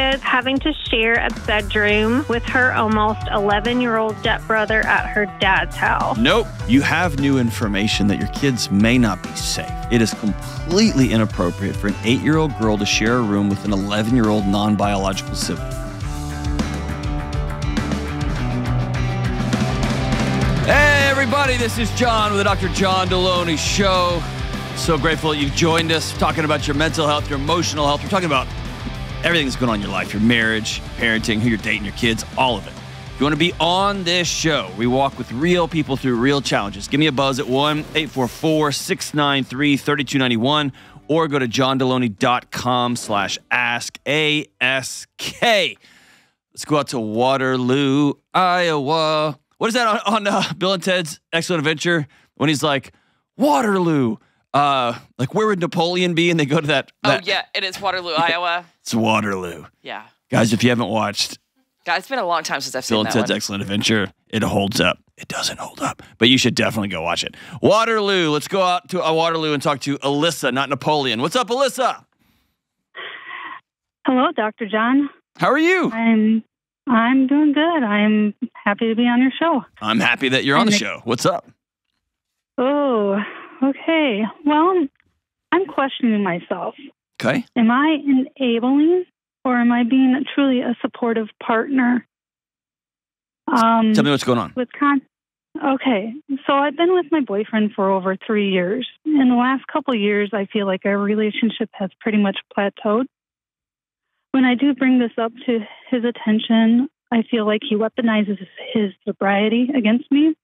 with having to share a bedroom with her almost 11-year-old stepbrother at her dad's house. Nope. You have new information that your kids may not be safe. It is completely inappropriate for an 8-year-old girl to share a room with an 11-year-old non-biological sibling. Hey, everybody. This is John with the Dr. John Delony Show. So grateful that you've joined us, talking about your mental health, your emotional health. We're talking about everything that's going on in your life, your marriage, parenting, who you're dating, your kids, all of it. If you want to be on this show, we walk with real people through real challenges. Give me a buzz at 1-844-693-3291 or go to johndelony.com/ask, A-S-K. Let's go out to Waterloo, Iowa. What is that on Bill and Ted's Excellent Adventure when he's like, Waterloo, like where would Napoleon be? And they go to that. Oh, yeah, it is Waterloo, Iowa. It's Waterloo. Yeah. Guys, if you haven't watched Guys, it's been a long time since I've seen Bill that and Ted's one. Excellent Adventure, it holds up. It doesn't hold up, but you should definitely go watch it. Waterloo. Let's go out to Waterloo and talk to Alyssa, not Napoleon. What's up, Alyssa? Hello, Dr. John. How are you? I'm doing good. I'm happy to be on your show. I'm happy that you're on the show. What's up? Oh, okay. Well, I'm questioning myself. Okay. Am I enabling or am I being truly a supportive partner? Tell me what's going on. Okay. So I've been with my boyfriend for over 3 years. In the last couple of years, I feel like our relationship has pretty much plateaued. When I do bring this up to his attention, I feel like he weaponizes his sobriety against me.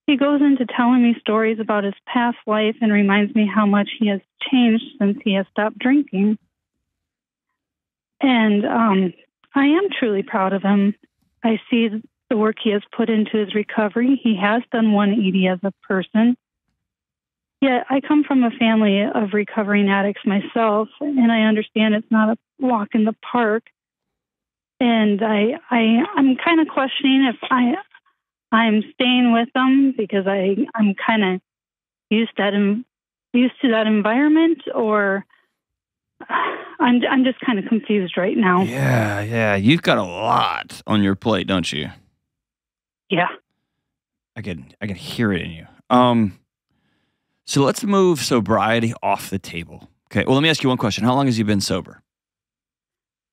He goes into telling me stories about his past life and reminds me how much he has changed since he has stopped drinking. And I am truly proud of him. I see the work he has put into his recovery. He has done 180 as a person. Yet I come from a family of recovering addicts myself, and I understand it's not a walk in the park. And I'm kind of questioning if I'm staying with them because I'm kind of used to that environment, or I'm just kind of confused right now. Yeah. You've got a lot on your plate, don't you? Yeah. I can hear it in you. So let's move sobriety off the table. Okay. Well, let me ask you one question. How long has he been sober?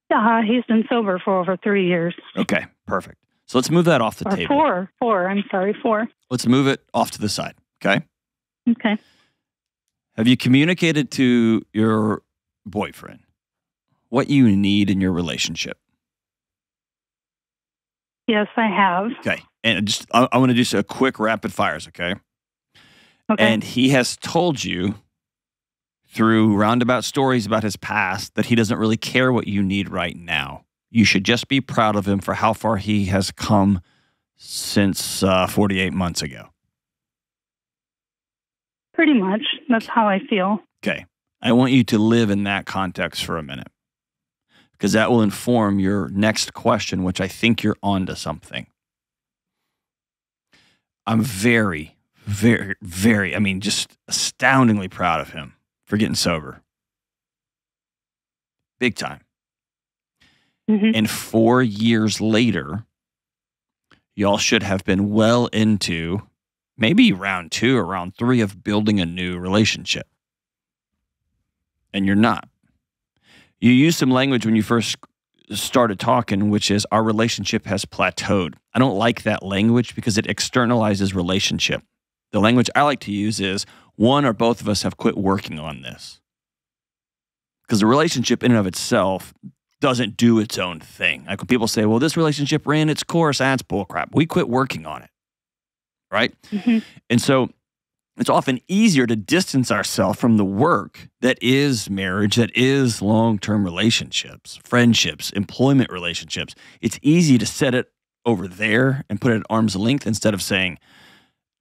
He's been sober for over 3 years. Okay. Perfect. So let's move that off the table. Four. Let's move it off to the side. Okay. Okay. Have you communicated to your boyfriend what you need in your relationship? Yes, I have. Okay. And I want to do a quick rapid fires. Okay. Okay. And he has told you through roundabout stories about his past that he doesn't really care what you need right now. You should just be proud of him for how far he has come since 48 months ago. Pretty much. That's how I feel. Okay. I want you to live in that context for a minute, because that will inform your next question, which I think you're onto something. I'm very, just astoundingly proud of him for getting sober. Big time. Mm-hmm. And 4 years later, y'all should have been well into maybe round 2 or round 3 of building a new relationship. And you're not. You used some language when you first started talking, which is our relationship has plateaued. I don't like that language because it externalizes relationship. The language I like to use is one or both of us have quit working on this. Because the relationship in and of itself doesn't do its own thing. Like when people say, well, this relationship ran its course, that's bullcrap. We quit working on it, right? Mm-hmm. And so it's often easier to distance ourselves from the work that is marriage, that is long-term relationships, friendships, employment relationships. It's easy to set it over there and put it at arm's length instead of saying,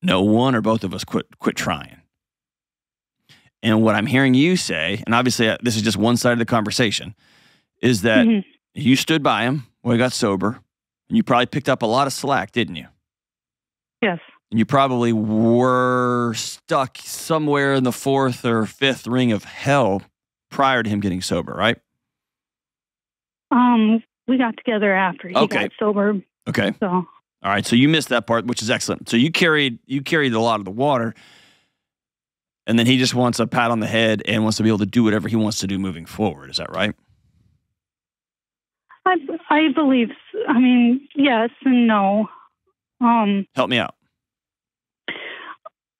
no, one or both of us quit trying. And what I'm hearing you say, and obviously this is just one side of the conversation, is that you stood by him when he got sober, and you probably picked up a lot of slack, didn't you? Yes. And you probably were stuck somewhere in the 4th or 5th ring of hell prior to him getting sober, right? We got together after he got sober. Okay. So. All right. So you missed that part, which is excellent. So you carried a lot of the water, and then he just wants a pat on the head and wants to be able to do whatever he wants to do moving forward. Is that right? I believe. I mean, yes and no. Help me out.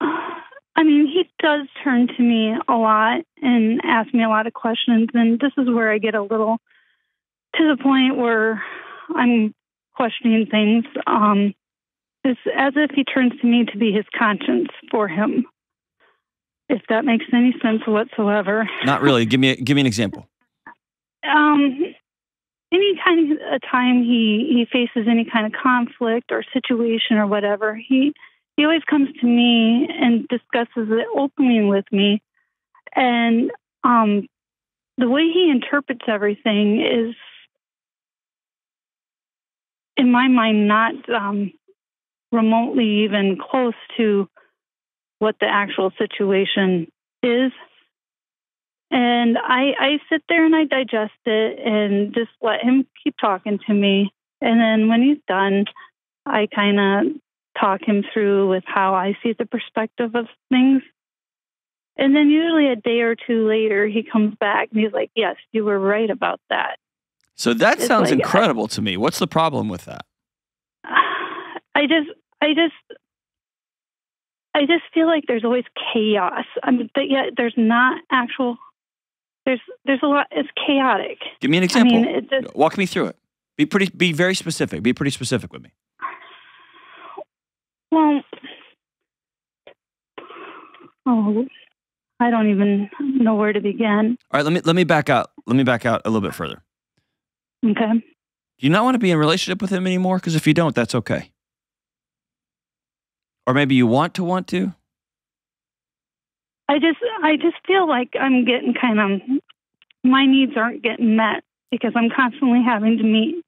I mean, he does turn to me a lot and ask me a lot of questions, and this is where I get a little to the point where I'm questioning things. It's as if he turns to me to be his conscience for him, if that makes any sense whatsoever. Not really. Give me an example. Any kind of a time he faces any kind of conflict or situation or whatever, he always comes to me and discusses it openly with me. And the way he interprets everything is, in my mind, not remotely even close to what the actual situation is. And I sit there and I digest it and just let him keep talking to me. And then when he's done, I kind of talk him through with how I see the perspective of things. And then usually a day or two later, he comes back and he's like, yes, you were right about that. So that sounds like, incredible to me. What's the problem with that? I just feel like there's always chaos. I mean, yet there's not actual. There's a lot. It's chaotic. Give me an example. I mean, walk me through it. Be very specific. Be pretty specific with me. Well, I don't even know where to begin. All right, let me back out. Let me back out a little bit further. Okay. Do you not want to be in a relationship with him anymore? Because if you don't, that's okay. Or maybe you want to. I just feel like I'm getting my needs aren't getting met because I'm constantly having to meet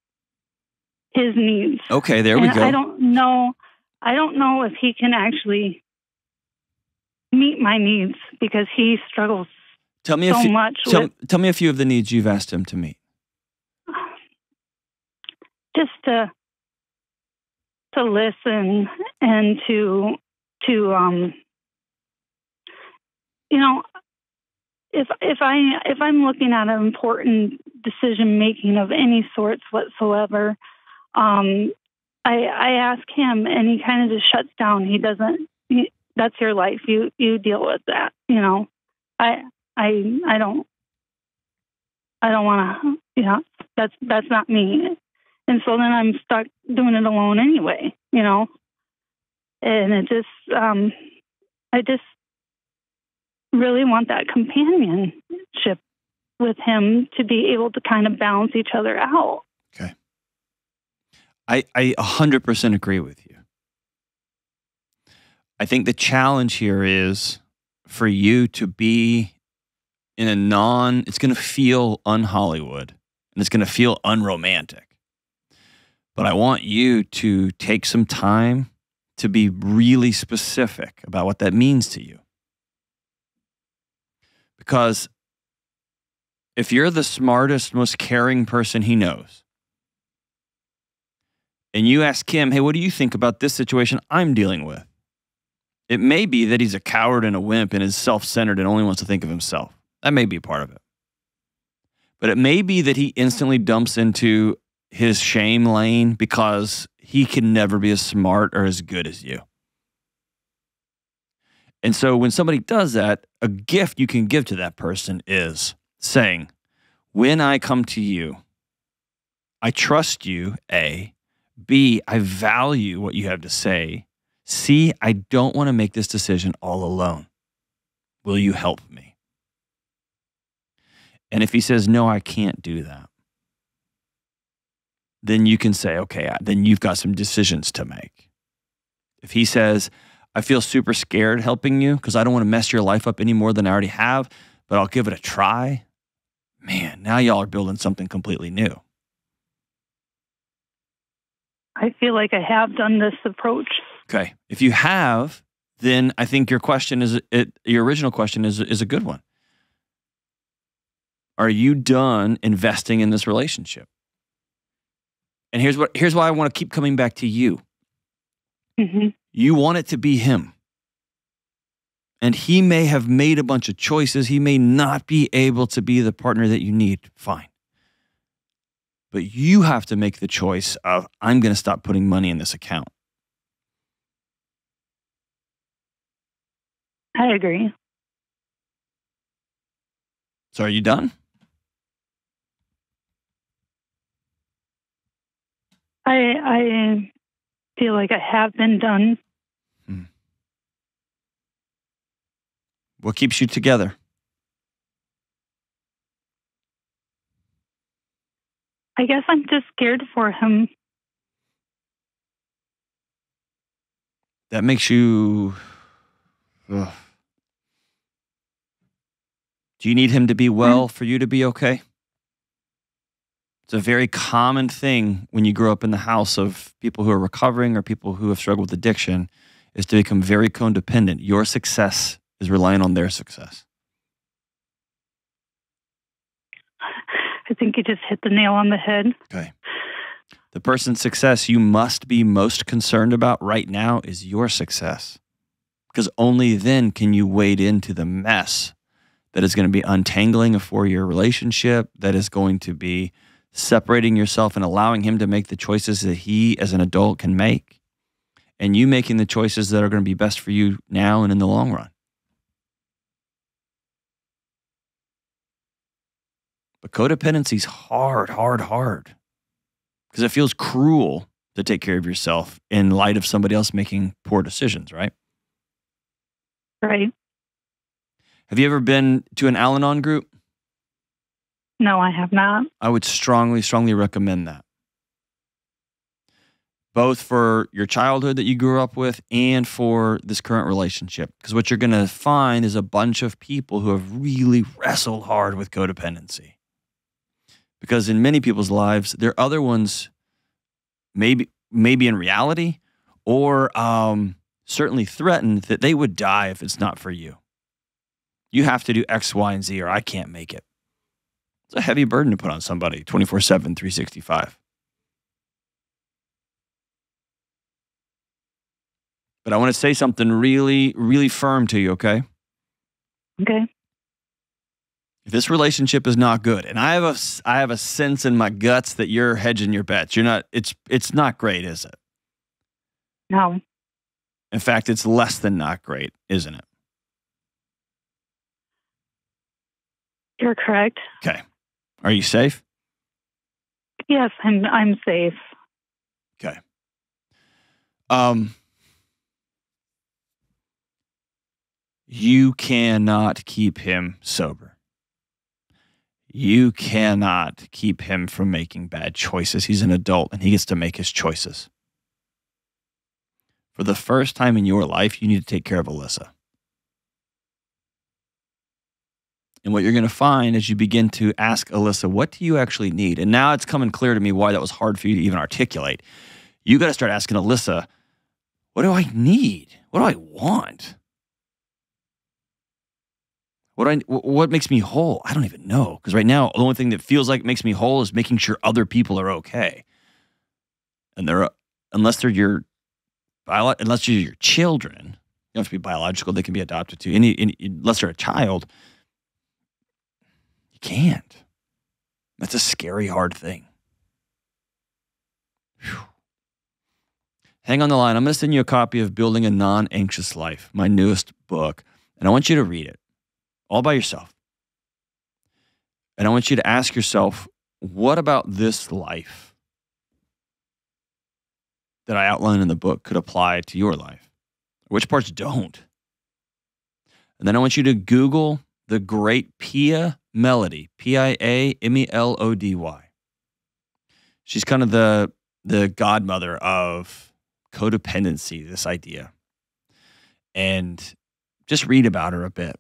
his needs. Okay, there we go. I don't know if he can actually meet my needs because he struggles much. Tell me a few of the needs you've asked him to meet. Just to listen and to if I'm looking at an important decision making of any sorts whatsoever, I ask him and he kind of just shuts down. He doesn't. That's your life. You deal with that. I don't want to. That's not me. And so then I'm stuck doing it alone anyway. And it just I just really want that companionship with him to be able to kind of balance each other out. Okay. I 100% agree with you. I think the challenge here is for you to be in it's going to feel un-Hollywood and it's going to feel unromantic. But I want you to take some time to be really specific about what that means to you. Because if you're the smartest, most caring person he knows, and you ask him, hey, what do you think about this situation I'm dealing with? It may be that he's a coward and a wimp and is self-centered and only wants to think of himself. That may be a part of it. But it may be that he instantly dumps into his shame lane because he can never be as smart or as good as you. And so when somebody does that, a gift you can give to that person is saying, when I come to you, I trust you, A. B, I value what you have to say. C, I don't want to make this decision all alone. Will you help me? And if he says, no, I can't do that, then you can say, okay, then you've got some decisions to make. If he says, I feel super scared helping you because I don't want to mess your life up any more than I already have, but I'll give it a try. Man, now y'all are building something completely new. I feel like I have done this approach. Okay. If you have, then I think your original question is a good one. Are you done investing in this relationship? And here's why I want to keep coming back to you. Mm-hmm. You want it to be him. And he may have made a bunch of choices. He may not be able to be the partner that you need. Fine. But you have to make the choice of, I'm going to stop putting money in this account. I agree. So are you done? I feel like I have been done. What keeps you together? I guess I'm just scared for him. That makes you... Ugh. Do you need him to be well for you to be okay? It's a very common thing when you grow up in the house of people who are recovering or people who have struggled with addiction, is to become very codependent. Your success is relying on their success. I think you just hit the nail on the head. Okay. The person's success you must be most concerned about right now is your success. Because only then can you wade into the mess that is going to be untangling a 4-year relationship, that is going to be separating yourself and allowing him to make the choices that he as an adult can make, and you making the choices that are going to be best for you now and in the long run. But codependency is hard, because it feels cruel to take care of yourself in light of somebody else making poor decisions, right? Right. Have you ever been to an Al-Anon group? No, I have not. I would strongly recommend that. Both for your childhood that you grew up with and for this current relationship. Because what you're going to find is a bunch of people who have really wrestled hard with codependency. Because in many people's lives, there are other ones, maybe in reality, or certainly threatened that they would die if it's not for you. You have to do X, Y, and Z, or I can't make it. It's a heavy burden to put on somebody 24/7, 365. But I want to say something really firm to you, okay? Okay. If this relationship is not good, and I have a sense in my guts that you're hedging your bets. You're not. It's not great, is it? No. In fact, it's less than not great, isn't it? You're correct. Okay. Are you safe? Yes, I'm safe. Okay. You cannot keep him sober. You cannot keep him from making bad choices. He's an adult and he gets to make his choices. For the first time in your life, you need to take care of Alyssa. And what you're going to find as you begin to ask Alyssa, what do you actually need? And now it's coming clear to me why that was hard for you to even articulate. You got to start asking Alyssa, what do I need? What do I want? What makes me whole? I don't even know. Because right now, the only thing that feels like makes me whole is making sure other people are okay. And unless they're your children, you don't have to be biological, they can be adopted too. Unless they're a child, you can't. That's a scary, hard thing. Whew. Hang on the line. I'm going to send you a copy of Building a Non-Anxious Life, my newest book, and I want you to read it all by yourself. And I want you to ask yourself, what about this life that I outline in the book could apply to your life? Which parts don't? And then I want you to Google the great Pia Mellody, Piamelody. She's kind of the godmother of codependency, this idea. And just read about her a bit.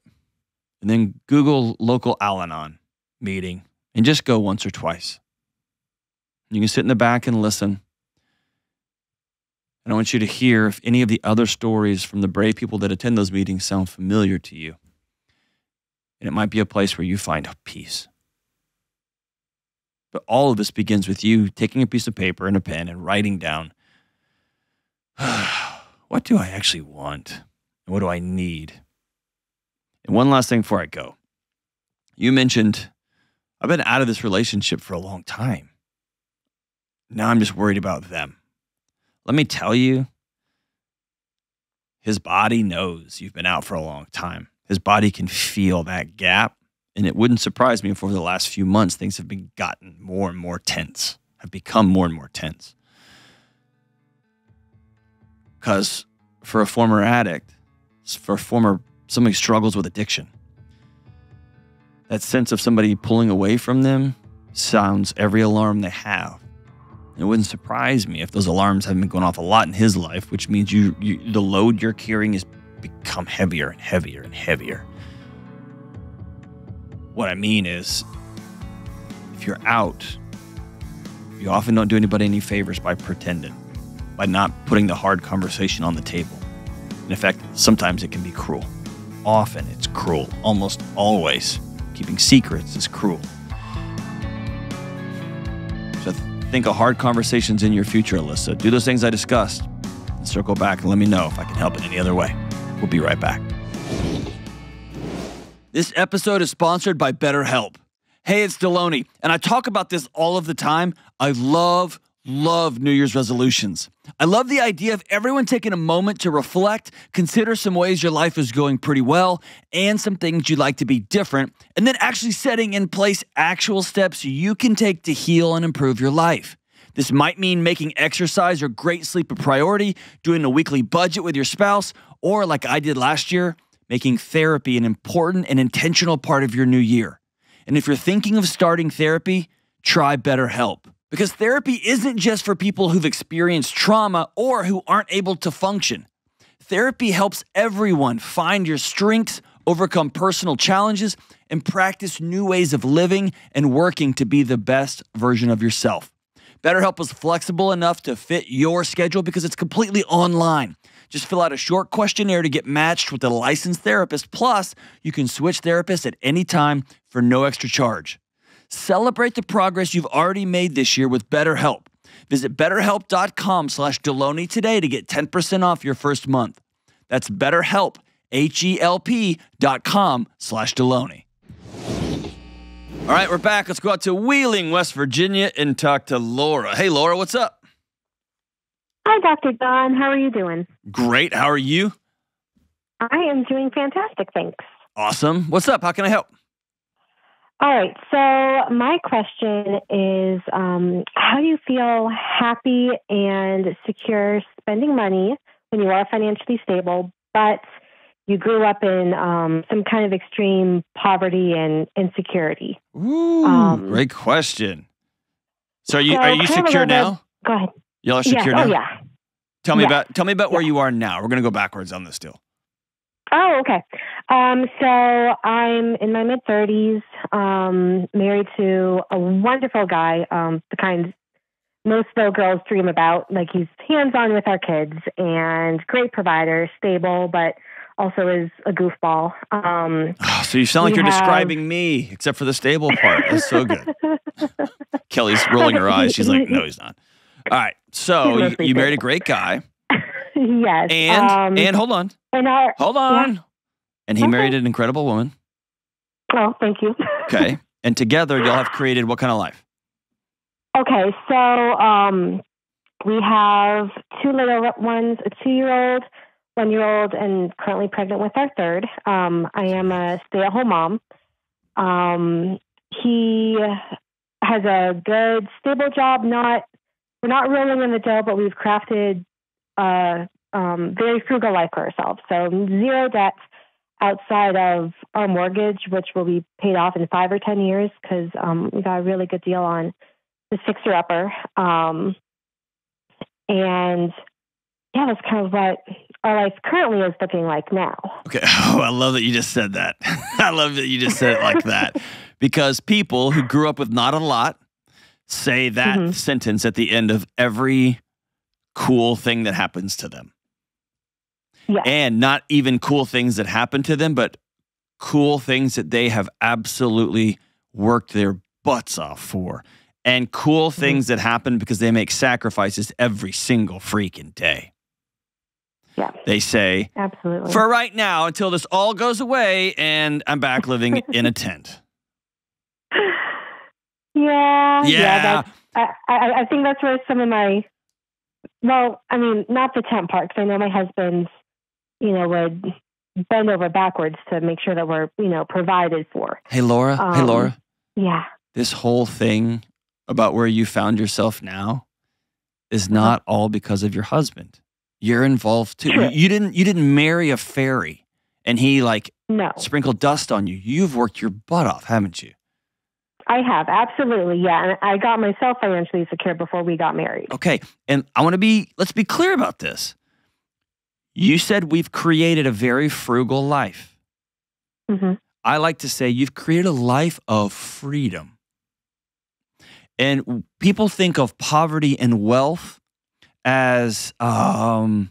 And then Google local Al-Anon meeting and just go once or twice. You can sit in the back and listen. And I want you to hear if any of the other stories from the brave people that attend those meetings sound familiar to you. And it might be a place where you find peace. But all of this begins with you taking a piece of paper and a pen and writing down, what do I actually want? And what do I need? And one last thing before I go. You mentioned, I've been out of this relationship for a long time. Now I'm just worried about them. Let me tell you, his body knows you've been out for a long time. His body can feel that gap. And it wouldn't surprise me if over the last few months, things have gotten more and more tense, have become more and more tense. Because for a former addict, for somebody who struggles with addiction, that sense of somebody pulling away from them sounds every alarm they have. And it wouldn't surprise me if those alarms haven't been going off a lot in his life, which means the load you're carrying has become heavier and heavier and heavier. What I mean is, if you're out, you often don't do anybody any favors by pretending, by not putting the hard conversation on the table. In fact, sometimes it can be cruel. Often it's cruel. Almost always. Keeping secrets is cruel. So think of hard conversations in your future, Alyssa. Do those things I discussed. And circle back and let me know if I can help in any other way. We'll be right back. This episode is sponsored by BetterHelp. Hey, it's Delony, and I talk about this all of the time. I love New Year's resolutions. I love the idea of everyone taking a moment to reflect, consider some ways your life is going pretty well, and some things you'd like to be different, and then actually setting in place actual steps you can take to heal and improve your life. This might mean making exercise or great sleep a priority, doing a weekly budget with your spouse, or like I did last year, making therapy an important and intentional part of your new year. And if you're thinking of starting therapy, try BetterHelp. Because therapy isn't just for people who've experienced trauma or who aren't able to function. Therapy helps everyone find your strengths, overcome personal challenges, and practice new ways of living and working to be the best version of yourself. BetterHelp is flexible enough to fit your schedule because it's completely online. Just fill out a short questionnaire to get matched with a licensed therapist. Plus, you can switch therapists at any time for no extra charge. Celebrate the progress you've already made this year with BetterHelp. Visit BetterHelp.com/Delony today to get 10% off your first month. That's BetterHelp, HELP.com/Delony. All right, we're back. Let's go out to Wheeling, West Virginia, and talk to Laura. Hey, Laura, what's up? Hi, Dr. Don. How are you doing? Great. How are you? I am doing fantastic, thanks. Awesome. What's up? How can I help? All right. So my question is, how do you feel happy and secure spending money when you are financially stable, but you grew up in some kind of extreme poverty and insecurity? Ooh, great question. So are you secure now? Go ahead. Y'all are secure now? Oh, yeah. Tell me about where you are now. We're going to go backwards on this deal. Oh, okay. So I'm in my mid-30s, married to a wonderful guy, the kind most little girls dream about. Like, he's hands-on with our kids and great provider, stable, but also is a goofball. So you sound like you're describing me, except for the stable part. That's so good. Kelly's rolling her eyes. She's like, no, he's not. All right. So you married a great guy. Yes. And hold on. Hold on. Yeah. And he married an incredible woman. Oh, thank you. Okay. And together y'all have created what kind of life? Okay. So we have two little ones, a 2-year-old, 1-year-old, and currently pregnant with our third. I am a stay-at-home mom. He has a good, stable job. We're not rolling in the dough, but we've crafted a very frugal life for ourselves. So 0 debt outside of our mortgage, which will be paid off in 5 or 10 years because we got a really good deal on the fixer-upper. And yeah, that's kind of what our life currently is looking like now. Okay. Oh, I love that you just said that. I love that you just said it like that. Because people who grew up with not a lot say that sentence at the end of every cool thing that happens to them. Yeah. And not even cool things that happen to them, but cool things that they have absolutely worked their butts off for and cool things that happen because they make sacrifices every single freaking day. Yeah. They say, absolutely. for right now, until this all goes away and I'm back living in a tent. Yeah. I think that's where some of my, well, I mean, not the tent part, because I know my husband, would bend over backwards to make sure that we're, provided for. Hey, Laura. Yeah. This whole thing about where you found yourself now is not all because of your husband. You're involved too. True. You didn't marry a fairy and he No. sprinkled dust on you. You've worked your butt off, haven't you? I have, absolutely, yeah. And I got myself financially secure before we got married. Okay, and let's be clear about this. You said we've created a very frugal life. Mm-hmm. I like to say you've created a life of freedom. And people think of poverty and wealth as a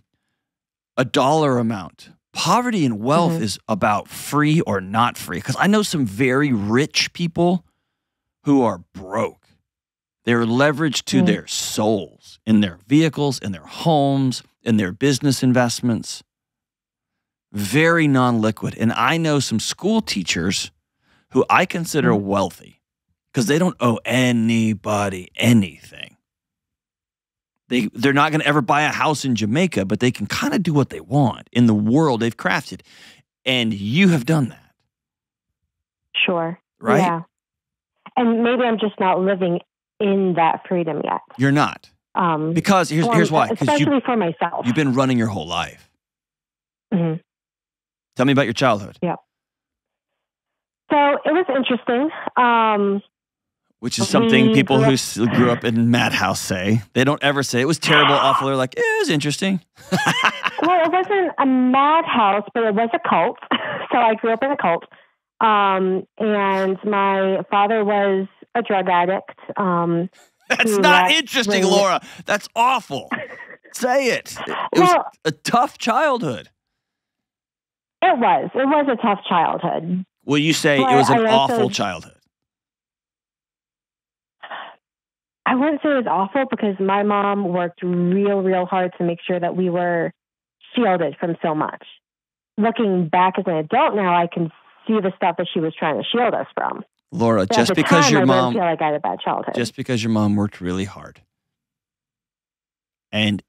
dollar amount. Poverty and wealth is about free or not free. Because I know some very rich people who are broke. They're leveraged to their souls, in their vehicles, in their homes, in their business investments. Very non-liquid. And I know some school teachers who I consider wealthy because they don't owe anybody anything. They're not going to ever buy a house in Jamaica, but they can kind of do what they want in the world they've crafted. And you have done that. Sure. Right? Yeah. And maybe I'm just not living in that freedom yet. You're not. Because here's why. Especially for myself. You've been running your whole life. Mm-hmm. Tell me about your childhood. Yeah. So it was interesting. Which is something people who grew up in madhouse say. They don't ever say it was terrible, awful. They're like, it was interesting. Well, it wasn't a madhouse, but it was a cult. So I grew up in a cult. And my father was a drug addict. That's not interesting, Laura. That's awful. Say it. It was a tough childhood. It was. It was a tough childhood. Well, you say it was an awful childhood. I wouldn't say it was awful because my mom worked real hard to make sure that we were shielded from so much. Looking back as an adult now, I can see the stuff that she was trying to shield us from. Laura, but just because your mom, I didn't feel like I had a bad childhood. Just because your mom worked really hard and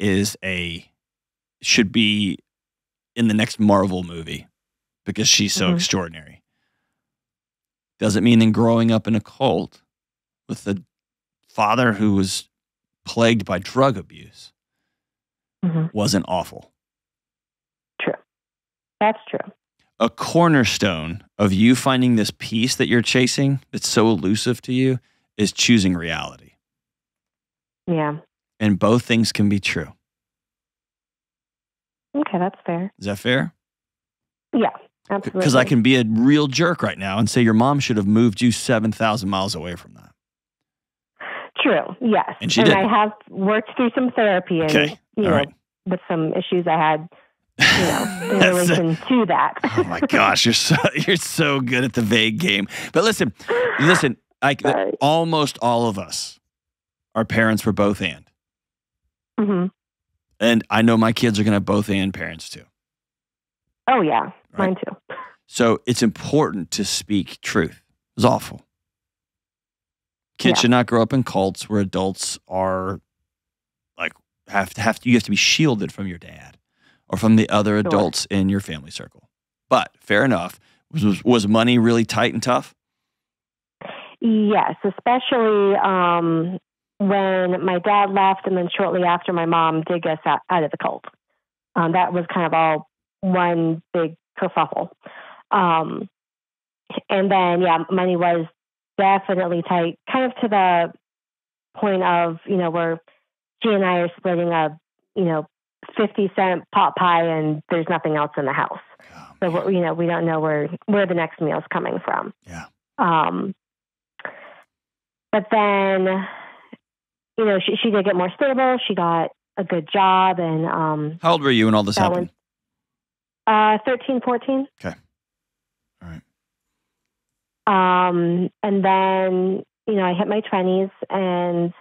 should be in the next Marvel movie because she's so extraordinary, doesn't mean in growing up in a cult with a father who was plagued by drug abuse wasn't awful. True. That's true. A cornerstone of you finding this peace that you're chasing that's so elusive to you is choosing reality. Yeah. And both things can be true. Okay, that's fair. Is that fair? Yeah, absolutely. Because I can be a real jerk right now and say your mom should have moved you 7,000 miles away from that. True, yes. And she did. I have worked through some therapy and, with some issues I had, in relation to that. Oh my gosh, you're so good at the vague game. But listen, almost all of us, our parents were both and. Mm-hmm. And I know my kids are going to have both and parents too. Oh yeah, right? Mine too. So it's important to speak truth. It's awful. Kids should not grow up in cults where adults are like you have to be shielded from your dad or from the other adults in your family circle. But fair enough. Was money really tight and tough? Yes, especially when my dad left and then shortly after my mom did get us out of the cult. That was kind of all one big kerfuffle. And then, money was definitely tight, kind of to the point of, where she and I are splitting a, 50-cent pot pie and there's nothing else in the house. So, we don't know where the next meal is coming from. Yeah. But then, she did get more stable. She got a good job. And how old were you when all this happened? 13, 14. Okay. All right. And then, I hit my 20s and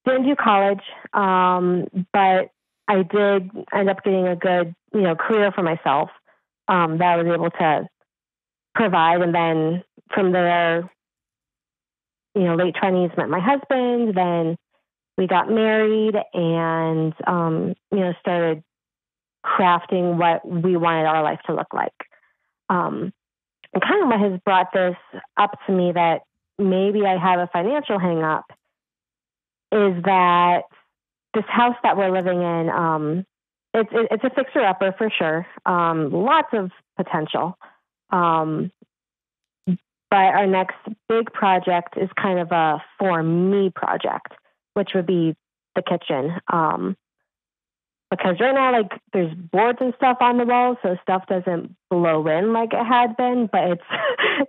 didn't do college, but I did end up getting a good, career for myself that I was able to provide. And then from there, late 20s, met my husband. Then we got married and, started crafting what we wanted our life to look like. And kind of what has brought this up to me that maybe I have a financial hang up is that this house that we're living in, it's a fixer-upper for sure. Lots of potential. But our next big project is kind of a for me project, which would be the kitchen. Because right now, like, there's boards and stuff on the walls, so stuff doesn't blow in like it had been, but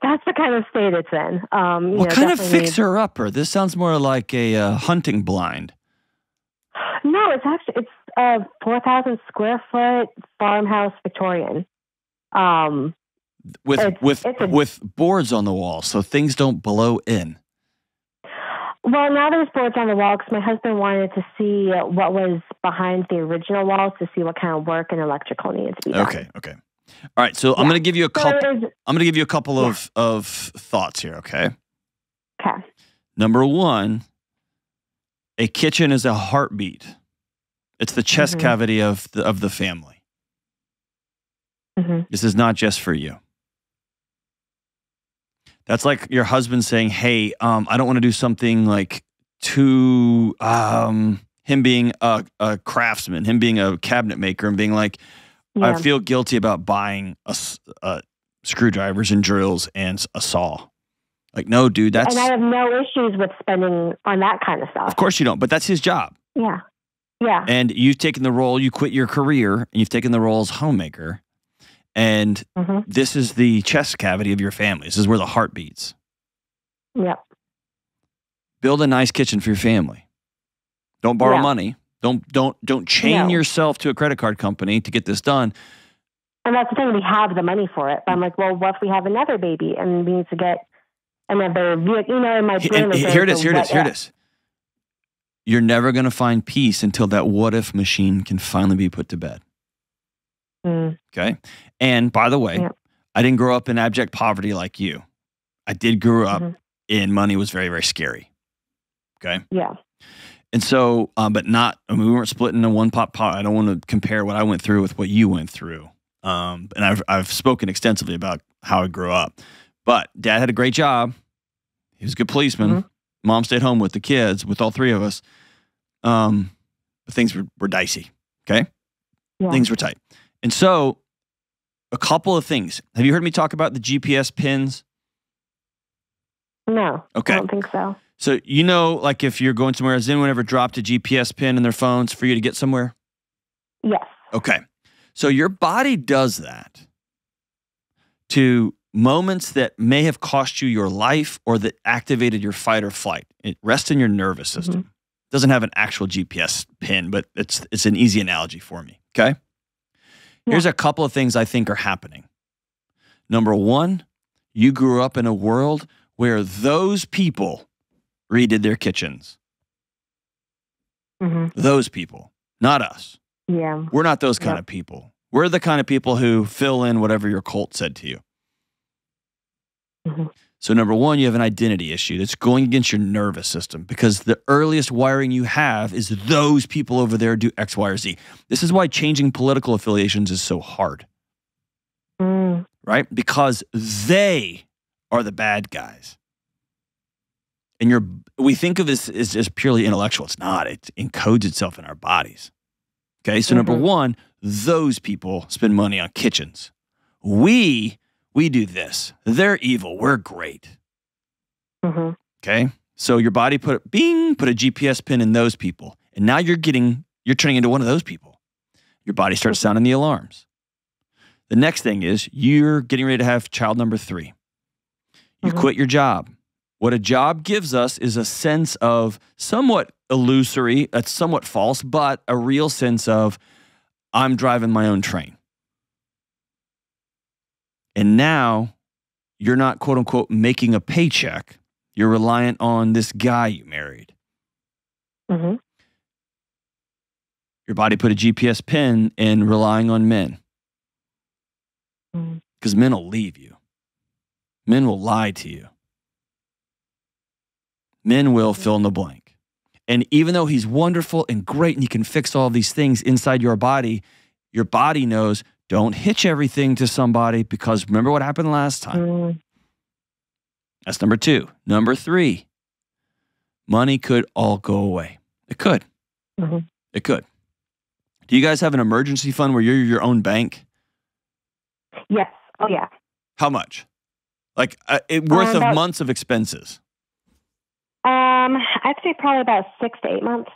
that's the kind of state it's in. What kind of fixer-upper? This sounds more like a hunting blind. No, it's a 4,000 square foot farmhouse Victorian. With boards on the wall, so things don't blow in. Well, now there's boards on the wall because my husband wanted to see what was behind the original walls to see what kind of work and electrical needed to be done. Okay. All right, so I'm going to give you a couple of thoughts here, okay? Okay. Number one, a kitchen is a heartbeat. It's the chest cavity of the family. This is not just for you. That's like your husband saying, hey, I don't want to do something like too, him being a craftsman, him being a cabinet maker and being like, I feel guilty about buying screwdrivers and drills and a saw. Like, no, dude, that's... And I have no issues with spending on that kind of stuff. Of course you don't, but that's his job. Yeah. And you've taken the role, you quit your career, and you've taken the role as homemaker. And this is the chest cavity of your family. This is where the heart beats. Yep. Build a nice kitchen for your family. Don't borrow money. Don't chain yourself to a credit card company to get this done. And that's the thing, we have the money for it. But I'm like, well, what if we have another baby and we need to get another vehicle? In my brain. Here it is. You're never going to find peace until that what if machine can finally be put to bed. Okay. And by the way, I didn't grow up in abject poverty like you. I did grow up in money was very, very scary. Okay. Yeah. And so, but not, we weren't split in a one pot. I don't want to compare what I went through with what you went through. And I've spoken extensively about how I grew up, but Dad had a great job. He was a good policeman. Mom stayed home with the kids, with all three of us. But things were dicey. Okay. Yeah. Things were tight. And so, a couple of things. Have you heard me talk about the GPS pins? No. Okay. I don't think so. So, like if you're going somewhere, has anyone ever dropped a GPS pin in their phones for you to get somewhere? Yes. Okay. So, your body does that to moments that may have cost you your life or that activated your fight or flight. It rests in your nervous system. It doesn't have an actual GPS pin, but it's an easy analogy for me. Okay. Here's a couple of things I think are happening. Number one, you grew up in a world where those people redid their kitchens. Those people, not us. Yeah. We're not those kind of people. We're the kind of people who fill in whatever your cult said to you. So number one, you have an identity issue that's going against your nervous system because the earliest wiring you have is those people over there do X, Y, or Z. This is why changing political affiliations is so hard. Right? Because they are the bad guys. And we think of this as just purely intellectual. It's not. It encodes itself in our bodies. Okay? So number one, those people spend money on kitchens. We do this. They're evil. We're great. Okay? So your body put a GPS pin in those people. And now you're turning into one of those people. Your body starts sounding the alarms. The next thing is you're getting ready to have child number 3. You quit your job. What a job gives us is a sense of somewhat illusory, it's somewhat false, but a real sense of I'm driving my own train. And now you're not, quote unquote, making a paycheck. You're reliant on this guy you married. Mm-hmm. Your body put a GPS pin in relying on men. Because men will leave you. Men will lie to you. Men will fill in the blank. And even though he's wonderful and great and he can fix all these things inside your body knows, don't hitch everything to somebody, because remember what happened last time. That's number 2. Number 3, money could all go away. It could. It could. Do you guys have an emergency fund where you're your own bank? Yes. Oh, yeah. How much? Like worth of months of expenses? I'd say probably about 6 to 8 months.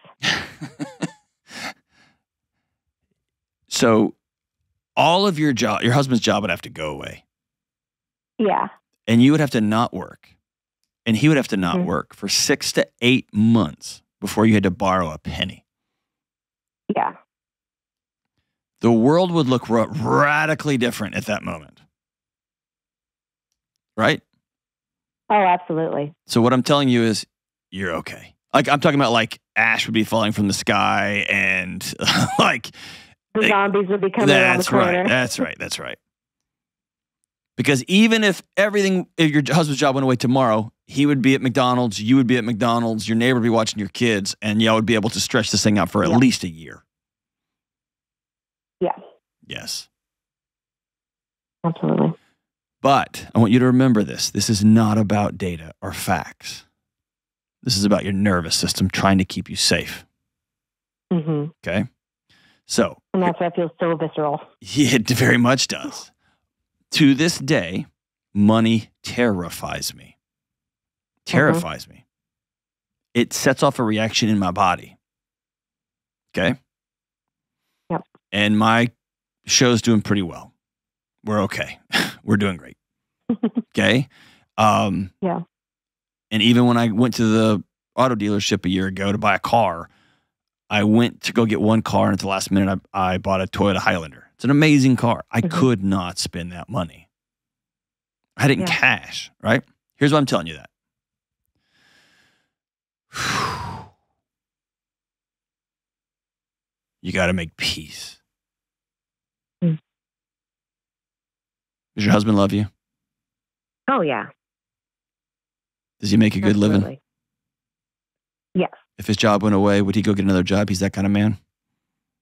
So all of your husband's job would have to go away. Yeah. And you would have to not work. And he would have to not work for 6 to 8 months before you had to borrow a penny. Yeah. The world would look radically different at that moment. Right? Oh, absolutely. So what I'm telling you is you're okay. Like, I'm talking about like ash would be falling from the sky and like the zombies would be coming around the corner. That's right. Because even if your husband's job went away tomorrow, he would be at McDonald's, you would be at McDonald's, your neighbor would be watching your kids, and y'all would be able to stretch this thing out for at least a year. Yeah. Yes. Absolutely. But I want you to remember this. This is not about data or facts. This is about your nervous system trying to keep you safe. Okay? So. And that's why I feel so visceral. Yeah, it very much does. To this day, money terrifies me. Terrifies me. It sets off a reaction in my body. Okay? Yep. And my show's doing pretty well. We're okay. We're doing great. Okay? Yeah. And even when I went to the auto dealership a year ago to buy a car, I went to go get one car, and at the last minute, I bought a Toyota Highlander. It's an amazing car. I could not spend that money. I had it in cash, right? Here's why I'm telling you that. You got to make peace. Does your husband love you? Oh, yeah. Does he make a good living? Yes. If his job went away, would he go get another job? He's that kind of man?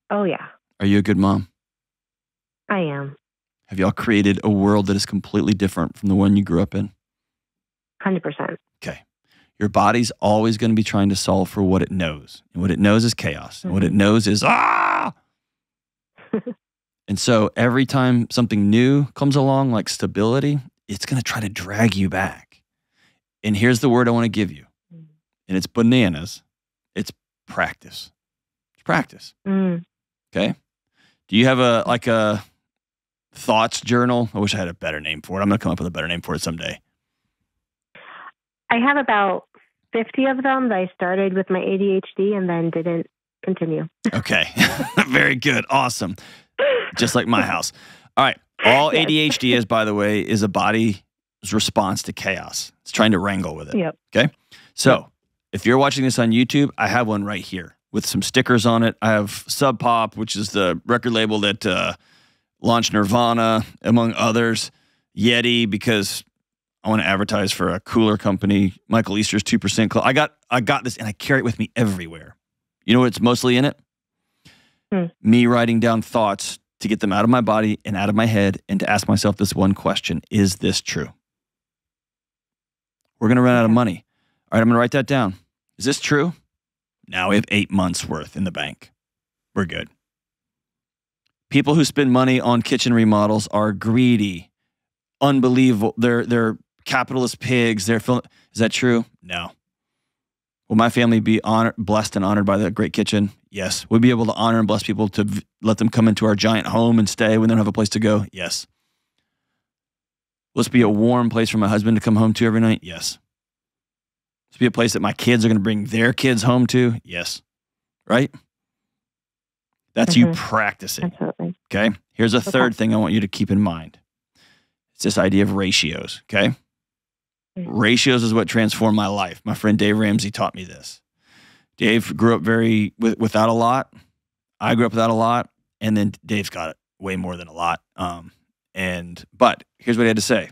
Oh, yeah. Are you a good mom? I am. Have y'all created a world that is completely different from the one you grew up in? 100%. Okay. Your body's always going to be trying to solve for what it knows. And what it knows is chaos. And what it knows is, And so every time something new comes along, like stability, it's going to try to drag you back. And here's the word I want to give you. And it's bananas. It's practice. It's practice. Okay? Do you have a thoughts journal? I wish I had a better name for it. I'm going to come up with a better name for it someday. I have about 50 of them that I started with my ADHD and then didn't continue. Okay. Very good. Awesome. Just like my house. All right. All ADHD is, by the way, is a body's response to chaos. It's trying to wrangle with it. Yep. Okay? So if you're watching this on YouTube, I have one right here with some stickers on it. I have Sub Pop, which is the record label that launched Nirvana, among others. Yeti, because I want to advertise for a cooler company. Michael Easter's 2% Club. I got this, and I carry it with me everywhere. You know what's mostly in it? Me writing down thoughts to get them out of my body and out of my head, and to ask myself this one question: is this true? We're going to run out of money. All right, I'm going to write that down. Is this true? Now we have 8 months worth in the bank. We're good. People who spend money on kitchen remodels are greedy, unbelievable. They're capitalist pigs. Is that true? No. Will my family be blessed and honored by the great kitchen? Yes. Will we be able to honor and bless people to let them come into our giant home and stay when they don't have a place to go? Yes. Will this be a warm place for my husband to come home to every night? Yes. Will this be a place that my kids are going to bring their kids home to? Yes. Right? That's you practicing. Absolutely. Okay? Here's a third thing I want you to keep in mind. It's this idea of ratios, okay? Ratios is what transformed my life. My friend Dave Ramsey taught me this. Dave grew up without a lot. I grew up without a lot, and then Dave's got it way more than a lot. But here's what he had to say.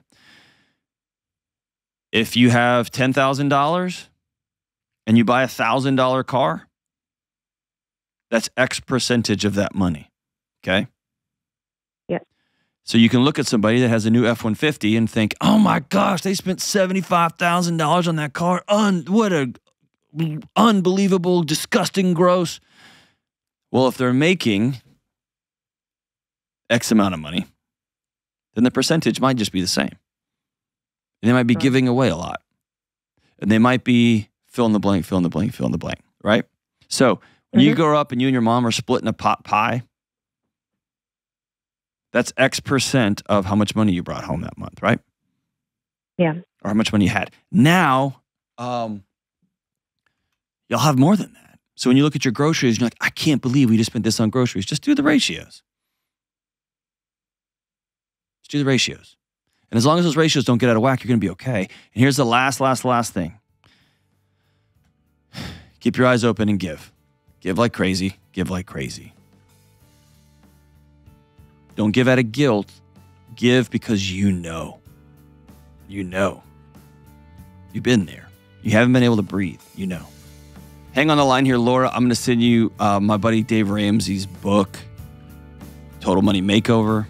If you have $10,000 and you buy $1,000 car, that's X percentage of that money. Okay? Yeah. So you can look at somebody that has a new F-150 and think, oh my gosh, they spent $75,000 on that car. What a unbelievable, disgusting, gross. Well, if they're making X amount of money, then the percentage might just be the same. And they might be giving away a lot. And they might be fill in the blank, fill in the blank, fill in the blank, right? So when you grow up and you and your mom are splitting a pot pie, that's X percent of how much money you brought home that month, right? Yeah. Or how much money you had. Now, you'll have more than that. So when you look at your groceries, you're like, I can't believe we just spent this on groceries. Just do the ratios. Just do the ratios. And as long as those ratios don't get out of whack, you're going to be okay. And here's the last thing. Keep your eyes open and give. Give like crazy. Give like crazy. Don't give out of guilt. Give because you know. You know. You've been there. You haven't been able to breathe. You know. Hang on the line here, Laura. I'm going to send you my buddy Dave Ramsey's book, Total Money Makeover.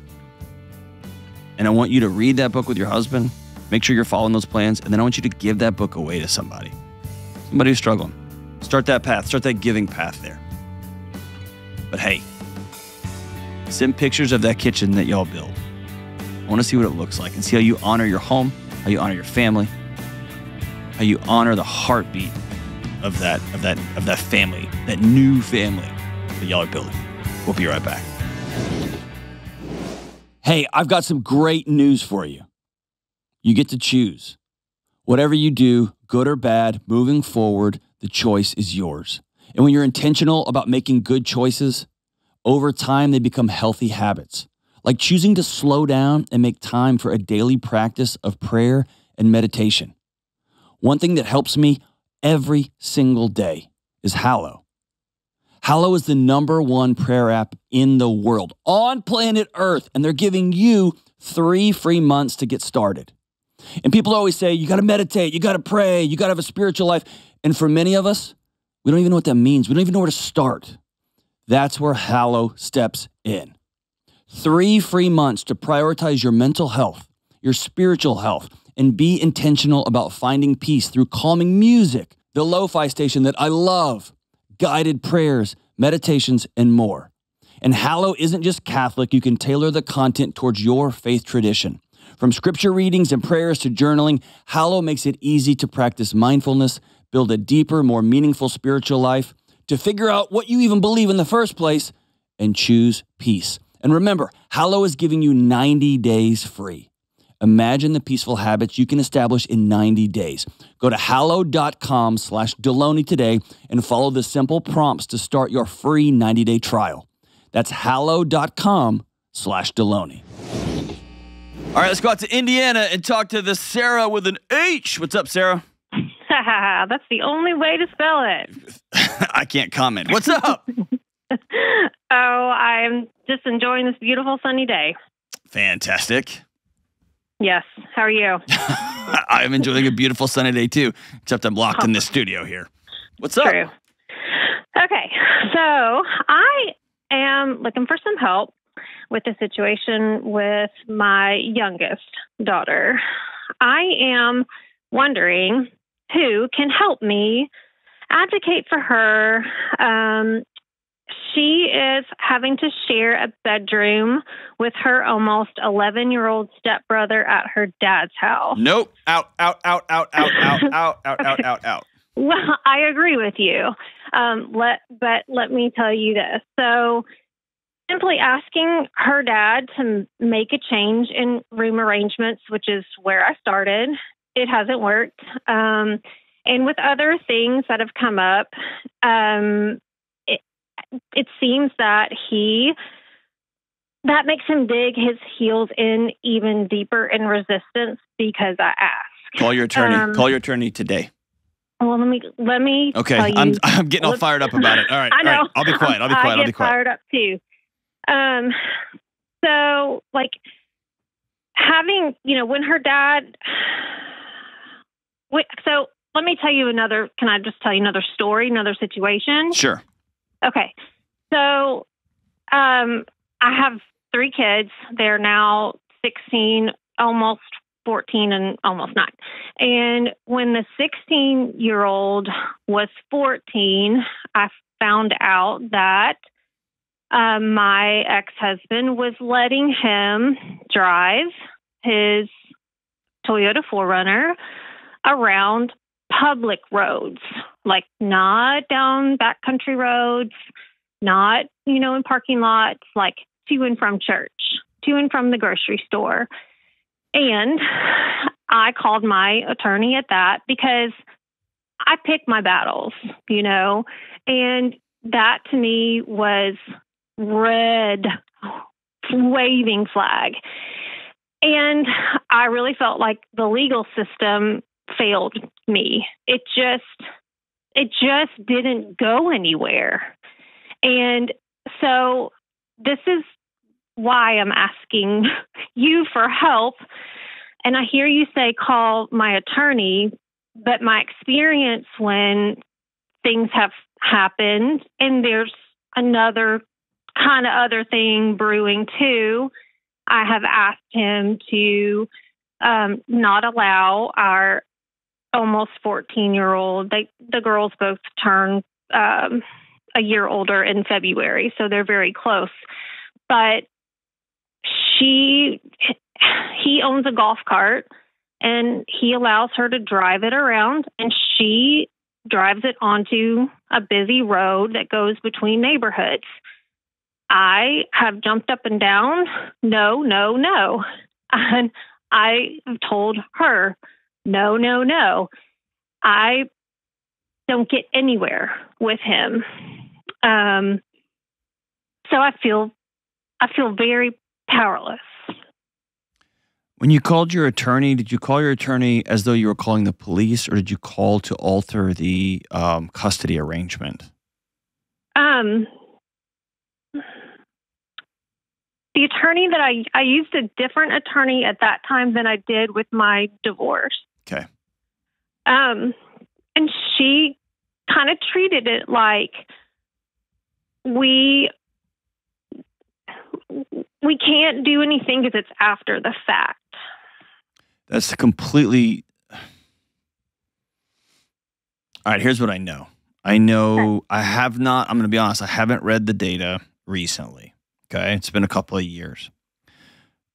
And I want you to read that book with your husband. Make sure you're following those plans. And then I want you to give that book away to somebody who's struggling. Start that path. Start that giving path there. But hey, send pictures of that kitchen that y'all build. I want to see what it looks like and see how you honor your home, how you honor your family, how you honor the heartbeat of that family, that new family that y'all are building. We'll be right back. Hey, I've got some great news for you. You get to choose. Whatever you do, good or bad, moving forward, the choice is yours. And when you're intentional about making good choices, over time they become healthy habits, like choosing to slow down and make time for a daily practice of prayer and meditation. One thing that helps me every single day is Hallow. Hallow is the #1 prayer app in the world, on planet Earth, and they're giving you 3 free months to get started. And people always say, you got to meditate, you got to pray, you got to have a spiritual life. And for many of us, we don't even know what that means. We don't even know where to start. That's where Hallow steps in. 3 free months to prioritize your mental health, your spiritual health, and be intentional about finding peace through calming music, the lo-fi station that I love, guided prayers, meditations, and more. And Hallow isn't just Catholic. You can tailor the content towards your faith tradition. From scripture readings and prayers to journaling, Hallow makes it easy to practice mindfulness, build a deeper, more meaningful spiritual life, to figure out what you even believe in the first place, and choose peace. And remember, Hallow is giving you 90 days free. Imagine the peaceful habits you can establish in 90 days. Go to hallow.com/Delony today and follow the simple prompts to start your free 90-day trial. That's hallow.com/Delony. All right, let's go out to Indiana and talk to the Sarah with an H. What's up, Sarah? That's the only way to spell it. I can't comment. What's up? I'm just enjoying this beautiful sunny day. Fantastic. Yes. How are you? I'm enjoying a beautiful sunny day too, except I'm locked in this studio here. What's up? True. Okay. So I am looking for some help with the situation with my youngest daughter. I am wondering who can help me advocate for her. She is having to share a bedroom with her almost 11-year-old stepbrother at her dad's house. Nope. Out. Well, I agree with you. But let me tell you this. So simply asking her dad to make a change in room arrangements, which is where I started, it hasn't worked. And with other things that have come up, it seems that makes him dig his heels in even deeper in resistance because I ask. Call your attorney. Call your attorney today. Well, let me. Okay, tell you, I'm getting all fired up about it. All right, I know. All right. I'll be quiet. I get fired up too. So like having, when her dad. So let me tell you another. Can I just tell you another story, another situation? Sure. Okay. So, I have 3 kids. They're now 16, almost 14, and almost 9. And when the 16-year-old was 14, I found out that my ex-husband was letting him drive his Toyota 4Runner around public roads, like not down backcountry roads, not, in parking lots, like to and from church, to and from the grocery store. And I called my attorney at that because I pick my battles, and that to me was red waving flag. And I really felt like the legal system failed me. It just didn't go anywhere. And so this is why I'm asking you for help. And I hear you say call my attorney, but my experience when things have happened, and there's another kind of other thing brewing too, I have asked him to not allow our almost 14-year-old, the girls both turn a year older in February, so they're very close. But he owns a golf cart, and he allows her to drive it around, and she drives it onto a busy road that goes between neighborhoods. I have jumped up and down, no. And I have told her, no. I don't get anywhere with him. So I feel very powerless. When you called your attorney, did you call your attorney as though you were calling the police, or did you call to alter the custody arrangement? The attorney that I used a different attorney at that time than I did with my divorce. Okay. And she kind of treated it like we can't do anything because it's after the fact. That's completely... All right, here's what I know. I have not, I'm going to be honest, I haven't read the data recently. Okay, it's been a couple of years.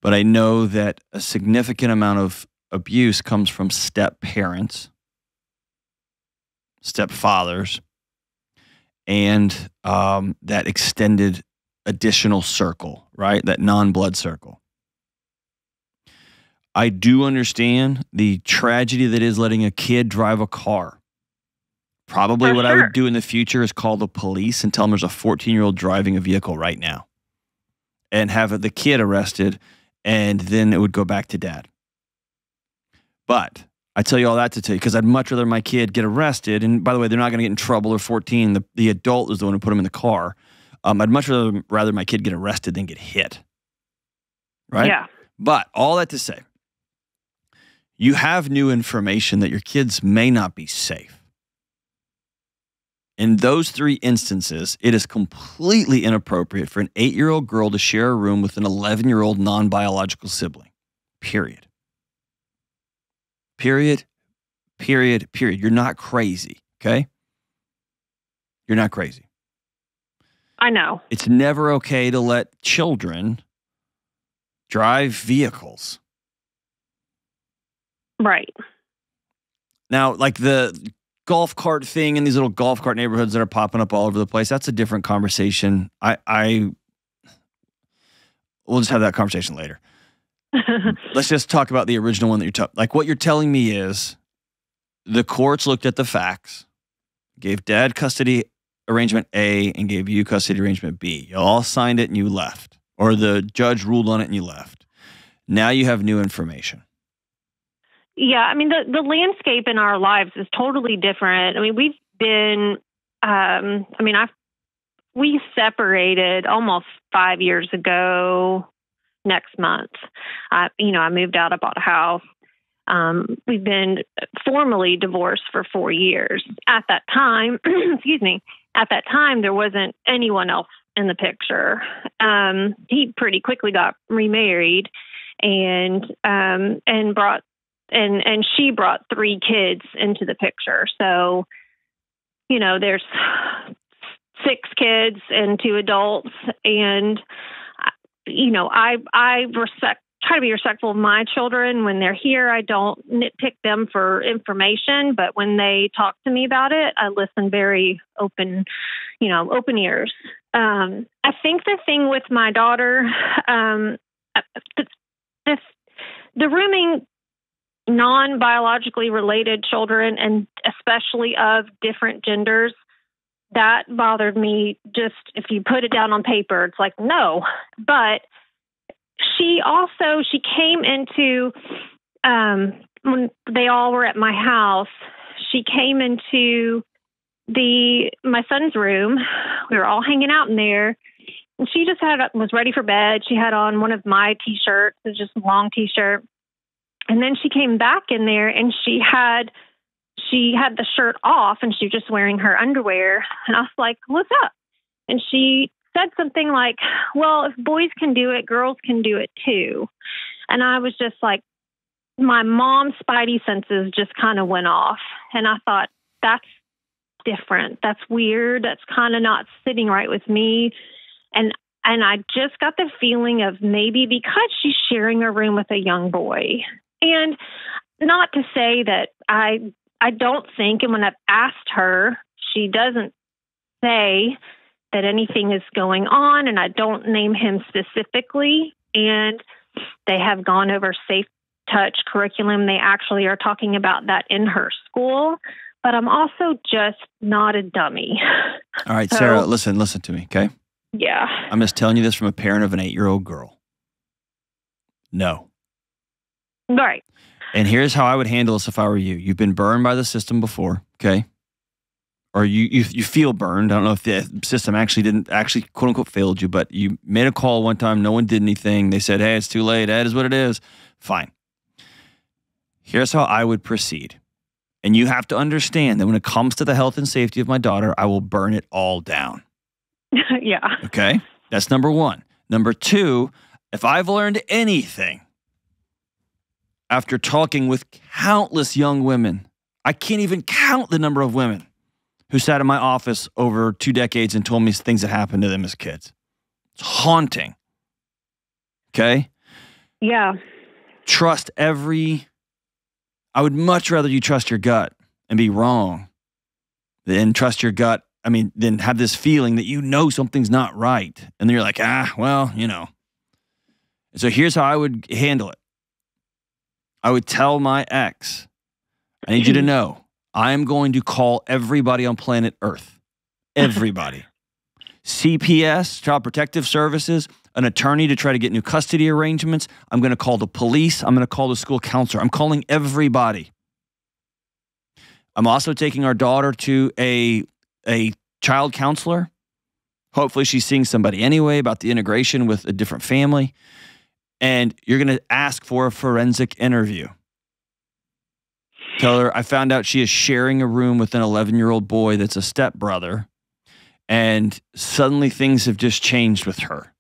But I know that a significant amount of abuse comes from step-parents, stepfathers, and that extended additional circle, right? That non-blood circle. I do understand the tragedy that is letting a kid drive a car. Probably what I would do in the future is call the police and tell them there's a 14-year-old driving a vehicle right now and have the kid arrested, and then it would go back to dad. But I tell you all that to tell you, because I'd much rather my kid get arrested. And by the way, they're not going to get in trouble. They're 14. The adult is the one who put them in the car. I'd much rather my kid get arrested than get hit. Right? Yeah. But all that to say, you have new information that your kids may not be safe. In those 3 instances, it is completely inappropriate for an 8-year-old girl to share a room with an 11-year-old non-biological sibling. Period. Period. You're not crazy, okay? You're not crazy. I know. It's never okay to let children drive vehicles. Right. Now, like the golf cart thing in these little golf cart neighborhoods that are popping up all over the place, that's a different conversation. We'll just have that conversation later. Let's just talk about the original one that you're talking. Like what you're telling me is the courts looked at the facts, gave dad custody arrangement A and gave you custody arrangement B. You all signed it and you left, or the judge ruled on it and you left. Now you have new information. Yeah, I mean, the landscape in our lives is totally different. I mean, we've been, we separated almost 5 years ago next month. I moved out, I bought a house. We've been formally divorced for 4 years. At that time, there wasn't anyone else in the picture. He pretty quickly got remarried and she brought 3 kids into the picture. So, there's 6 kids and 2 adults. And, I try to be respectful of my children. When they're here, I don't nitpick them for information, but when they talk to me about it, I listen very open ears. I think the thing with my daughter, the rooming non-biologically related children, and especially of different genders, that bothered me. Just if you put it down on paper, it's like, no. But she came into, when they all were at my house, she came into my son's room. We were all hanging out in there. And she just was ready for bed. She had on one of my t-shirts. It was just a long t-shirt. And then she came back in there and she had the shirt off and she was just wearing her underwear. And I was like, what's up? And she said something like, well, if boys can do it, girls can do it too. And I was just like, my mom's spidey senses just kind of went off. And I thought, that's different. That's weird. That's kind of not sitting right with me. And I just got the feeling of maybe because she's sharing a room with a young boy. And not to say that I don't think, and when I've asked her, she doesn't say that anything is going on, and I don't name him specifically. And they have gone over safe touch curriculum. They actually are talking about that in her school. But I'm also just not a dummy. All right, Sarah, listen to me, okay? Yeah. I'm just telling you this from a parent of an 8-year-old girl. No. Right. And here's how I would handle this if I were you. You've been burned by the system before, okay? Or you feel burned. I don't know if the system didn't quote unquote failed you, but you made a call one time, no one did anything. They said, hey, it's too late. That is what it is. Fine. Here's how I would proceed. And you have to understand that when it comes to the health and safety of my daughter, I will burn it all down. Yeah. Okay? That's number 1. Number 2, if I've learned anything after talking with countless young women, I can't even count the number of women who sat in my office over 2 decades and told me things that happened to them as kids. It's haunting. Okay? Yeah. I would much rather you trust your gut and be wrong than trust your gut. Then have this feeling that something's not right. And then you're like, well. And so here's how I would handle it. I would tell my ex, I need you to know, I am going to call everybody on planet Earth. Everybody. CPS, Child Protective Services, an attorney to try to get new custody arrangements. I'm going to call the police. I'm going to call the school counselor. I'm calling everybody. I'm also taking our daughter to a child counselor. Hopefully she's seeing somebody anyway about the integration with a different family. And you're going to ask for a forensic interview. Tell her, I found out she is sharing a room with an 11-year-old boy that's a stepbrother. And suddenly things have just changed with her.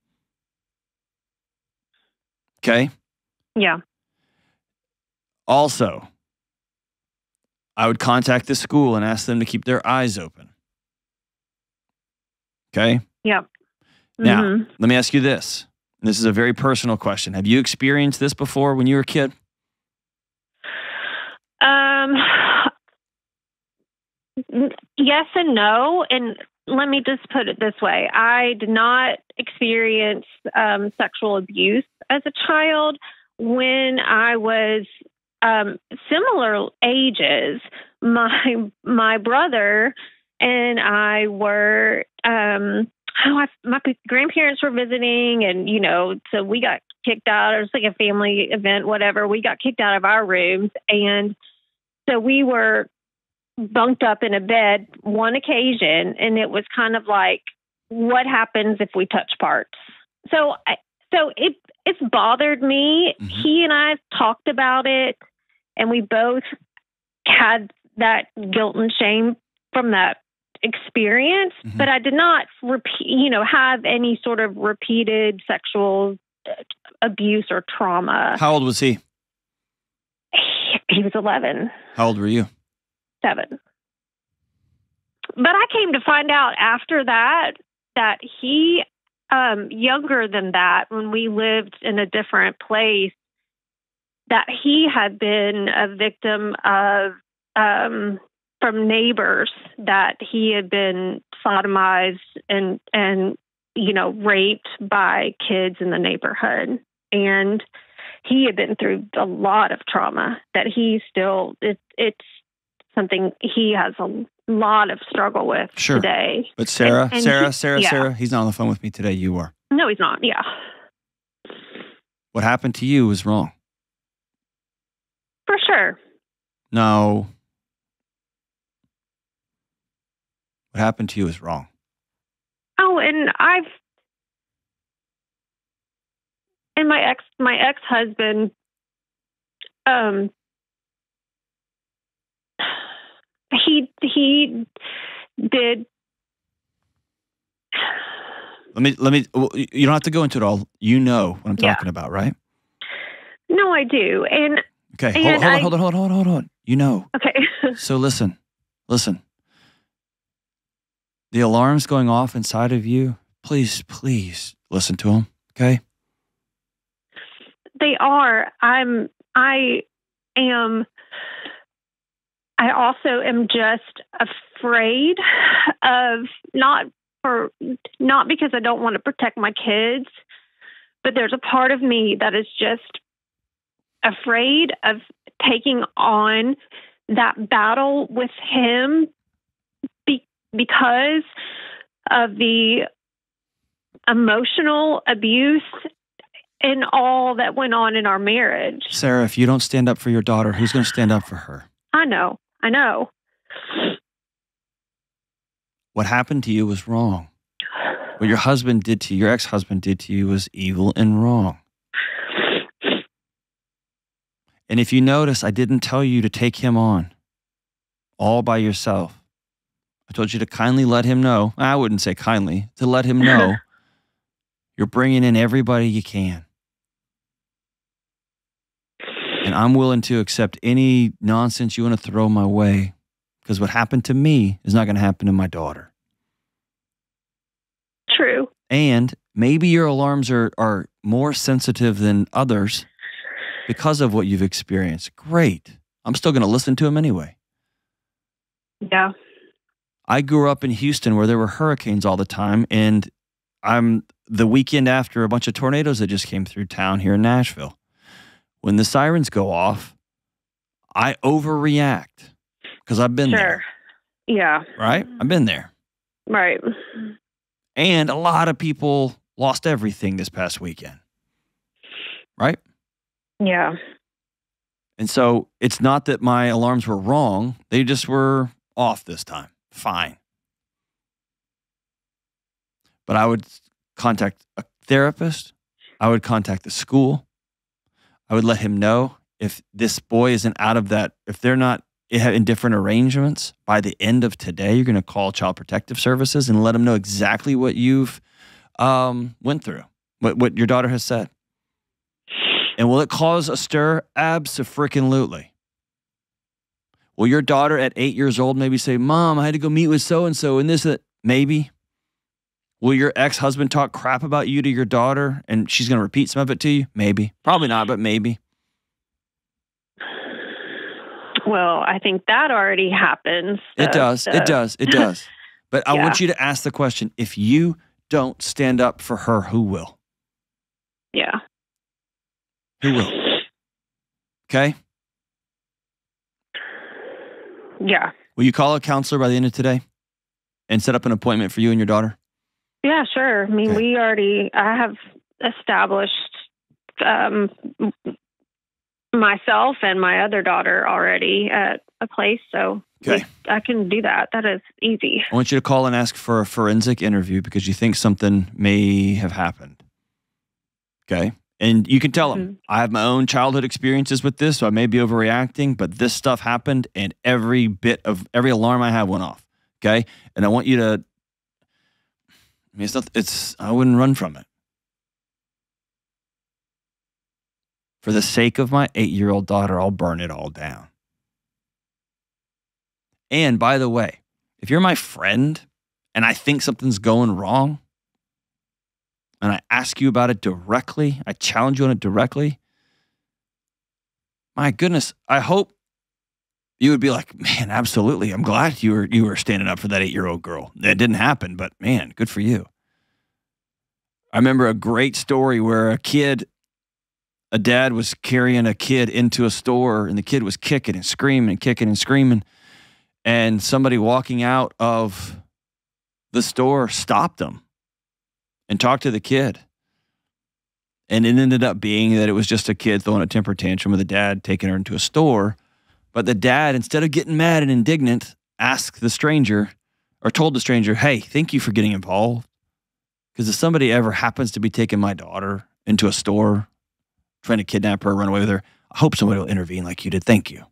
Okay? Yeah. Also, I would contact the school and ask them to keep their eyes open. Okay? Yeah. Now, let me ask you this. This is a very personal question. Have you experienced this before when you were a kid? Yes and no. And let me just put it this way. I did not experience sexual abuse as a child. When I was similar ages, my brother and I were my grandparents were visiting, and so we got kicked out. It was like a family event, whatever. We got kicked out of our rooms, and so we were bunked up in a bed one occasion, and it was kind of like, what happens if we touch parts? So it's bothered me. Mm-hmm. He and I talked about it, and we both had that guilt and shame from that experience, Mm-hmm. but I did not have any sort of repeated sexual abuse or trauma. How old was he? He was 11. How old were you? 7. But I came to find out after that he, younger than that, when we lived in a different place, that he had been a victim of, from neighbors, that he had been sodomized and raped by kids in the neighborhood. And he had been through a lot of trauma that he still, it's something he has a lot of struggle with today. But Sarah, and Sarah, he's not on the phone with me today. You are. No, he's not. Yeah. What happened to you was wrong. For sure. No. What happened to you is wrong. Oh, and my ex-husband, he did. Let me, you don't have to go into it all. You know what I'm talking about, right? No, I do. And okay, hold on. You know. Okay. So listen. The alarm's going off inside of you. Please listen to them. Okay. They are. I also am just afraid of not because I don't want to protect my kids, but there's a part of me that is just afraid of taking on that battle with him because of the emotional abuse and all that went on in our marriage. Sarah, if you don't stand up for your daughter, who's going to stand up for her? I know. What happened to you was wrong. What your husband did to you, your ex-husband did to you, was evil and wrong. And if you notice, I didn't tell you to take him on all by yourself. I told you to kindly let him know. I wouldn't say kindly, to let him know you're bringing in everybody you can. And I'm willing to accept any nonsense you want to throw my way, because what happened to me is not going to happen to my daughter. True. And maybe your alarms are more sensitive than others because of what you've experienced. Great. I'm still going to listen to them anyway. Yeah. I grew up in Houston where there were hurricanes all the time, and I'm the weekend after a bunch of tornadoes that just came through town here in Nashville. When the sirens go off, I overreact because I've been there. Yeah. Right? I've been there. Right. And a lot of people lost everything this past weekend. Right? Yeah. And so it's not that my alarms were wrong. They just were off this time. Fine. But I would contact a therapist. I would contact the school. I would let him know if this boy isn't out of that, if they're not in different arrangements, by the end of today, you're going to call Child Protective Services and let them know exactly what you've went through, what your daughter has said. And will it cause a stir? Abso-freaking-lutely. Will your daughter at 8 years old maybe say, Mom, I had to go meet with so-and-so and this, that? Maybe. Will your ex-husband talk crap about you to your daughter and she's going to repeat some of it to you? Maybe. Probably not, but maybe. Well, I think that already happens. It does. But I want you to ask the question, if you don't stand up for her, who will? Yeah. Who will? Okay? Yeah. Will you call a counselor by the end of today and set up an appointment for you and your daughter? Yeah, sure. I mean, Okay. I have established myself and my other daughter already at a place, so Okay. I can do that. That is easy. I want you to call and ask for a forensic interview because you think something may have happened. Okay. And you can tell them, I have my own childhood experiences with this, so I may be overreacting, but this stuff happened and every alarm I had went off. Okay. And I want you to, I mean, I wouldn't run from it. For the sake of my 8-year-old daughter, I'll burn it all down. And by the way, if you're my friend and I think something's going wrong and I ask you about it directly, I challenge you on it directly, my goodness, I hope you would be like, man, absolutely. I'm glad you were standing up for that 8-year-old girl. It didn't happen, but man, good for you. I remember a great story where a dad was carrying a kid into a store and the kid was kicking and screaming. And somebody walking out of the store stopped him and talked to the kid. And it ended up being that it was just a kid throwing a temper tantrum with a dad taking her into a store. But the dad, instead of getting mad and indignant, told the stranger, hey, thank you for getting involved. Because if somebody ever happens to be taking my daughter into a store, trying to kidnap her, run away with her, I hope somebody will intervene like you did. Thank you.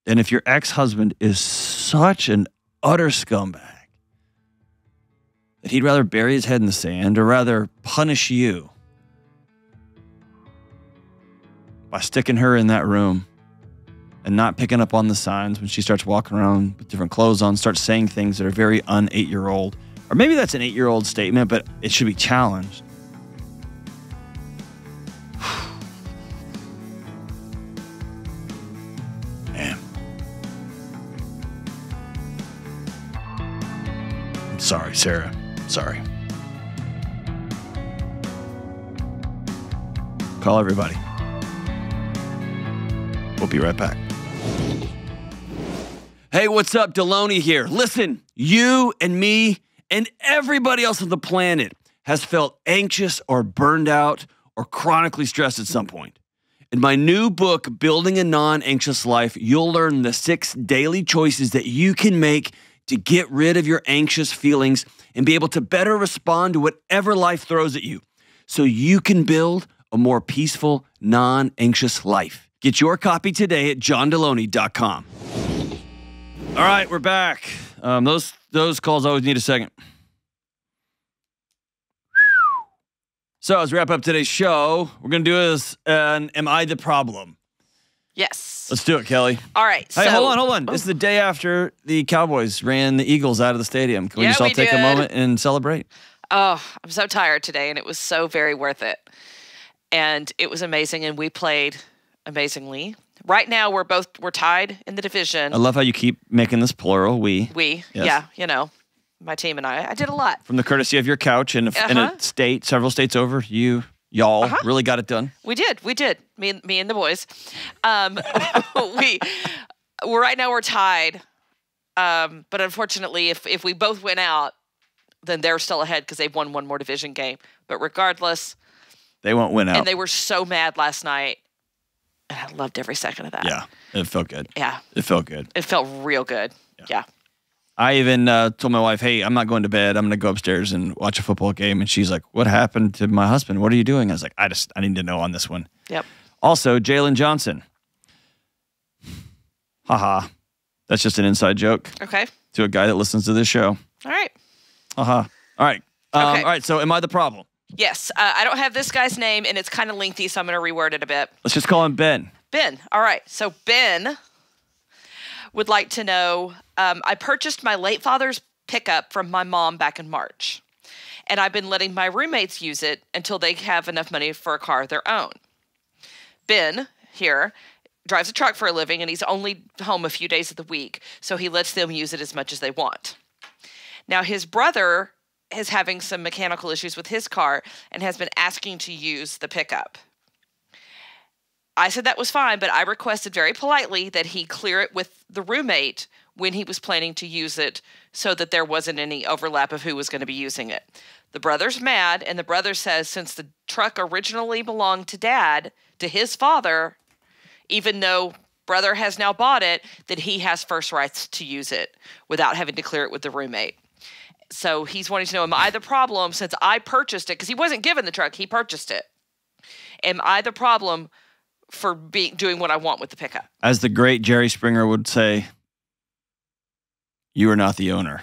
And if your ex-husband is such an utter scumbag that he'd rather bury his head in the sand or rather punish you by sticking her in that room and not picking up on the signs when she starts walking around with different clothes on, starts saying things that are very un-8-year-old, or maybe that's an 8-year-old statement, but it should be challenged. Man. I'm sorry, Sarah. Sorry. Call everybody. We'll be right back. Hey, what's up? Delony here. Listen, you and me and everybody else on the planet has felt anxious or burned out or chronically stressed at some point. In my new book, Building a Non-Anxious Life, you'll learn the 6 daily choices that you can make to get rid of your anxious feelings and be able to better respond to whatever life throws at you so you can build a more peaceful, non-anxious life. Get your copy today at johndelony.com. All right, we're back. Those calls always need a second. So as we wrap up today's show, we're going to do this, Am I the Problem? Yes. Let's do it, Kelly. All right. Hey, hold on. This is the day after the Cowboys ran the Eagles out of the stadium. Can we just all take a moment and celebrate? Oh, I'm so tired today, and it was so very worth it. And it was amazing, and we played amazingly. Right now, we're tied in the division. I love how you keep making this plural. We. Yes. Yeah, my team and I did a lot. From the courtesy of your couch in a state, several states over, y'all really got it done. We did. Me and the boys. Right now we're tied. But unfortunately, if we both win out, then they're still ahead because they've won one more division game. But regardless, they won't win out. And they were so mad last night. And I loved every second of that. Yeah, it felt good. Yeah. It felt good. It felt real good. Yeah. I even told my wife, hey, I'm not going to bed. I'm going to go upstairs and watch a football game. And she's like, what happened to my husband? What are you doing? I was like, I need to know on this one. Yep. Also, Jalen Johnson. Haha. That's just an inside joke. Okay. To a guy that listens to this show. All right. Haha. All right. Okay. All right. So am I the problem? Yes. I don't have this guy's name, and it's kind of lengthy, so I'm going to reword it a bit. Let's just call him Ben. Ben. All right. So Ben would like to know, I purchased my late father's pickup from my mom back in March, and I've been letting my roommates use it until they have enough money for a car of their own. Ben here drives a truck for a living, and he's only home a few days of the week, so he lets them use it as much as they want. Now, his brother is having some mechanical issues with his car and has been asking to use the pickup. I said that was fine, but I requested very politely that he clear it with the roommate when he was planning to use it so that there wasn't any overlap of who was going to be using it. The brother's mad, and the brother says since the truck originally belonged to Dad, to his father, even though brother has now bought it, that he has first rights to use it without having to clear it with the roommate. So he's wanting to know, am I the problem since I purchased it? Because he wasn't given the truck, he purchased it. Am I the problem for doing what I want with the pickup? As the great Jerry Springer would say, you are not the owner.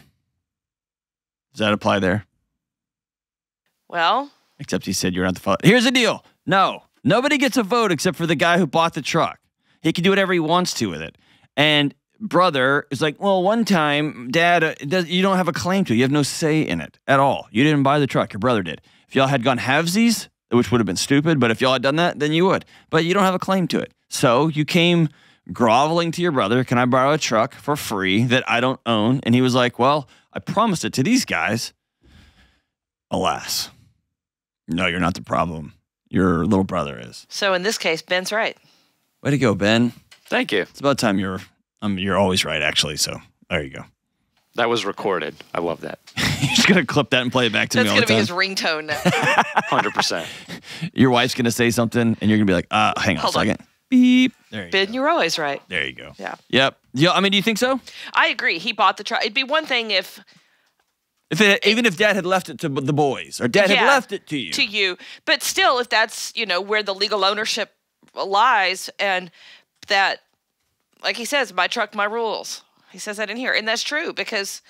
Does that apply there? Well, except he said you're not the father. Here's the deal. No, nobody gets a vote except for the guy who bought the truck. He can do whatever he wants to with it. And brother is like, well, one time, Dad, you don't have a claim to it. You have no say in it at all. You didn't buy the truck. Your brother did. If y'all had gone halvesies, which would have been stupid, but if y'all had done that, then you would. But you don't have a claim to it. So you came groveling to your brother, can I borrow a truck for free that I don't own? And he was like, well, I promised it to these guys. Alas. No, you're not the problem. Your little brother is. So in this case, Ben's right. Way to go, Ben. Thank you. It's about time you're always right, actually. So there you go. That was recorded. I love that. You're just going to clip that and play it back to me all the time. That's going to be his ringtone now. 100%. Your wife's going to say something, and you're going to be like, hang on a second. Beep. There you Ben, go. you're always right. There you go. Yeah. Yep. Yeah. I mean, do you think so? I agree. He bought the truck. It'd be one thing even if Dad had left it to the boys, or Dad had left it to you. To you. But still, if that's, where the legal ownership lies, and that, like he says, my truck, my rules. He says that in here. And that's true because,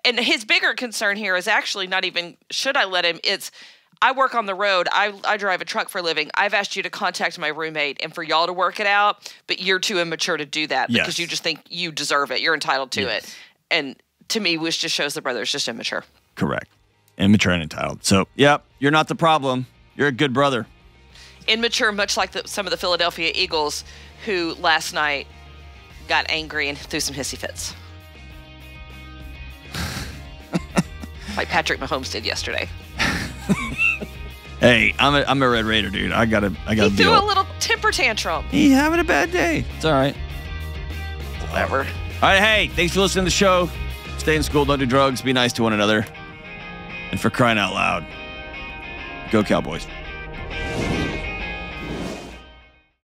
and his bigger concern here is actually not even, should I let him? It's, I work on the road. I drive a truck for a living. I've asked you to contact my roommate and for y'all to work it out, but you're too immature to do that because you just think you deserve it. You're entitled to it. And to me, which just shows the brother's just immature. Correct. Immature and entitled. So, yep, you're not the problem. You're a good brother. Immature, much like some of the Philadelphia Eagles who last night got angry and threw some hissy fits. Like Patrick Mahomes did yesterday. Hey, I'm a Red Raider, dude. I gotta He threw a little temper tantrum. He having a bad day. It's all right. Whatever. All right, hey, thanks for listening to the show. Stay in school, don't do drugs, be nice to one another. And for crying out loud, go Cowboys.